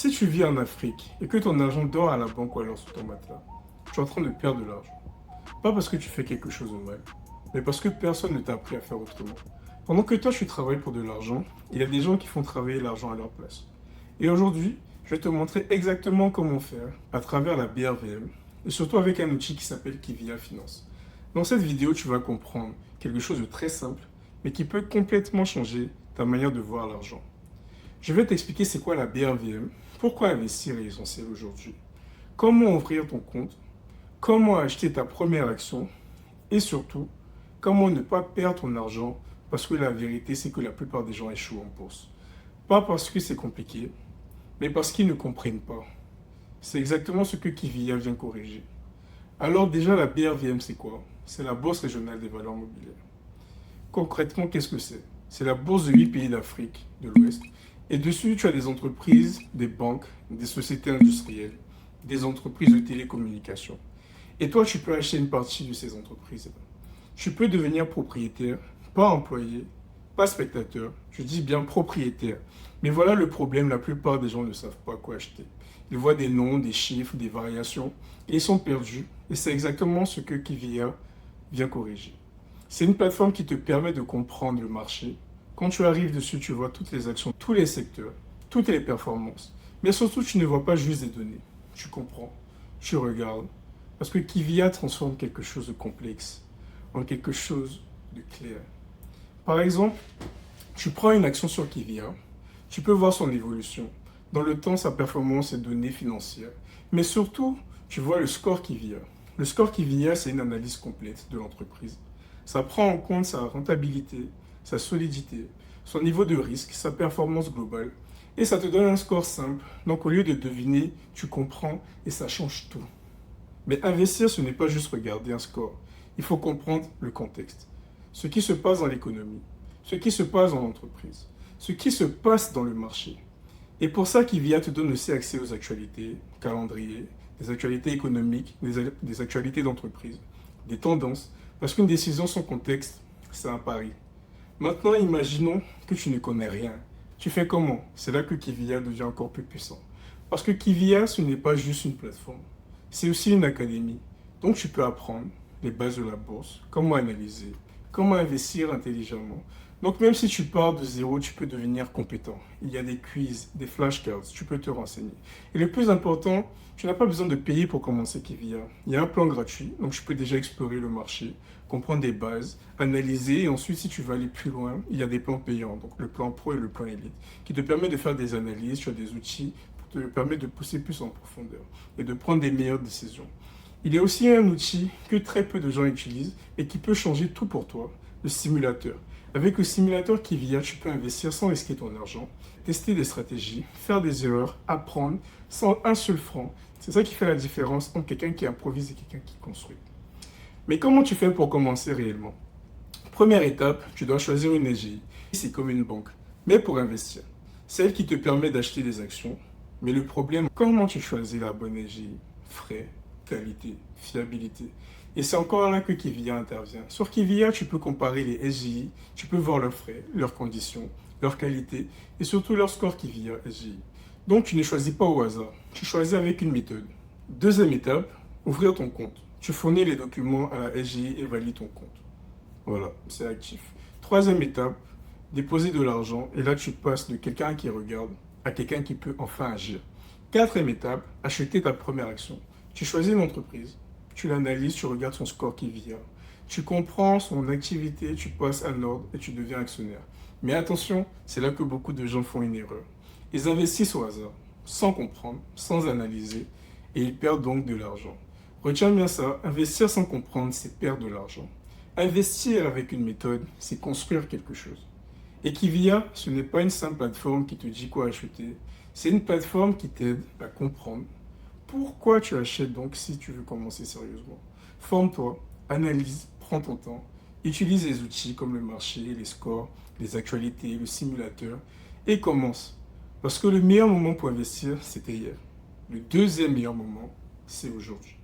Si tu vis en Afrique et que ton argent dort à la banque ou alors sous ton matelas, tu es en train de perdre de l'argent. Pas parce que tu fais quelque chose de mal, mais parce que personne ne t'a appris à faire autrement. Pendant que toi tu travailles pour de l'argent, il y a des gens qui font travailler l'argent à leur place. Et aujourd'hui, je vais te montrer exactement comment faire à travers la BRVM et surtout avec un outil qui s'appelle Kivia Finance. Dans cette vidéo, tu vas comprendre quelque chose de très simple, mais qui peut complètement changer ta manière de voir l'argent. Je vais t'expliquer c'est quoi la BRVM, pourquoi investir est essentiel aujourd'hui, comment ouvrir ton compte, comment acheter ta première action et surtout, comment ne pas perdre ton argent parce que la vérité c'est que la plupart des gens échouent en bourse. Pas parce que c'est compliqué, mais parce qu'ils ne comprennent pas. C'est exactement ce que Kivia vient corriger. Alors déjà la BRVM c'est quoi? C'est la Bourse régionale des valeurs mobilières. Concrètement, qu'est-ce que c'est? C'est la bourse de 8 pays d'Afrique de l'Ouest. Et dessus, tu as des entreprises, des banques, des sociétés industrielles, des entreprises de télécommunications. Et toi, tu peux acheter une partie de ces entreprises. Tu peux devenir propriétaire, pas employé, pas spectateur, je dis bien propriétaire. Mais voilà le problème, la plupart des gens ne savent pas quoi acheter. Ils voient des noms, des chiffres, des variations, et ils sont perdus. Et c'est exactement ce que Kivia vient corriger. C'est une plateforme qui te permet de comprendre le marché. Quand tu arrives dessus, tu vois toutes les actions, tous les secteurs, toutes les performances. Mais surtout, tu ne vois pas juste des données. Tu comprends, tu regardes. Parce que Kivia transforme quelque chose de complexe en quelque chose de clair. Par exemple, tu prends une action sur Kivia, tu peux voir son évolution. Dans le temps, sa performance et données financières. Mais surtout, tu vois le score Kivia. Le score Kivia, c'est une analyse complète de l'entreprise. Ça prend en compte sa rentabilité, sa solidité, son niveau de risque, sa performance globale. Et ça te donne un score simple. Donc au lieu de deviner, tu comprends et ça change tout. Mais investir, ce n'est pas juste regarder un score. Il faut comprendre le contexte. Ce qui se passe dans l'économie, ce qui se passe dans l'entreprise, ce qui se passe dans le marché. Et pour ça, Kivia te donne aussi accès aux actualités, calendrier, des actualités économiques, des actualités d'entreprise, des tendances. Parce qu'une décision sans contexte, c'est un pari. Maintenant, imaginons que tu ne connais rien. Tu fais comment? C'est là que Kivia devient encore plus puissant. Parce que Kivia, ce n'est pas juste une plateforme. C'est aussi une académie. Donc tu peux apprendre les bases de la bourse, comment analyser, comment investir intelligemment. Donc même si tu pars de zéro, tu peux devenir compétent. Il y a des quiz, des flashcards, tu peux te renseigner. Et le plus important, tu n'as pas besoin de payer pour commencer Kivia. Il y a un plan gratuit, donc tu peux déjà explorer le marché, comprendre des bases, analyser, et ensuite si tu veux aller plus loin, il y a des plans payants, donc le plan pro et le plan élite, qui te permettent de faire des analyses, tu as des outils pour te permettre de pousser plus en profondeur et de prendre des meilleures décisions. Il y a aussi un outil que très peu de gens utilisent et qui peut changer tout pour toi, le simulateur. Avec le simulateur Kivia, tu peux investir sans risquer ton argent, tester des stratégies, faire des erreurs, apprendre sans un seul franc. C'est ça qui fait la différence entre quelqu'un qui improvise et quelqu'un qui construit. Mais comment tu fais pour commencer réellement? Première étape, tu dois choisir une SGI. C'est comme une banque, mais pour investir. Celle qui te permet d'acheter des actions. Mais le problème, comment tu choisis la bonne SGI? Frais, qualité, fiabilité. Et c'est encore là que Kivia intervient. Sur Kivia, tu peux comparer les SGI, tu peux voir leurs frais, leurs conditions, leur qualité et surtout leur score Kivia SGI. Donc tu ne choisis pas au hasard, tu choisis avec une méthode. Deuxième étape, ouvrir ton compte. Tu fournis les documents à la SGI et valides ton compte. Voilà, c'est actif. Troisième étape, déposer de l'argent et là tu passes de quelqu'un qui regarde à quelqu'un qui peut enfin agir. Quatrième étape, acheter ta première action. Tu choisis une entreprise, tu l'analyses, tu regardes son score Kivia, tu comprends son activité, tu passes à l'ordre et tu deviens actionnaire. Mais attention, c'est là que beaucoup de gens font une erreur. Ils investissent au hasard, sans comprendre, sans analyser, et ils perdent donc de l'argent. Retiens bien ça, investir sans comprendre, c'est perdre de l'argent. Investir avec une méthode, c'est construire quelque chose. Et Kivia, ce n'est pas une simple plateforme qui te dit quoi acheter, c'est une plateforme qui t'aide à comprendre pourquoi tu achètes donc si tu veux commencer sérieusement. Forme-toi, analyse, prends ton temps, utilise les outils comme le marché, les scores, les actualités, le simulateur et commence. Parce que le meilleur moment pour investir, c'était hier. Le deuxième meilleur moment, c'est aujourd'hui.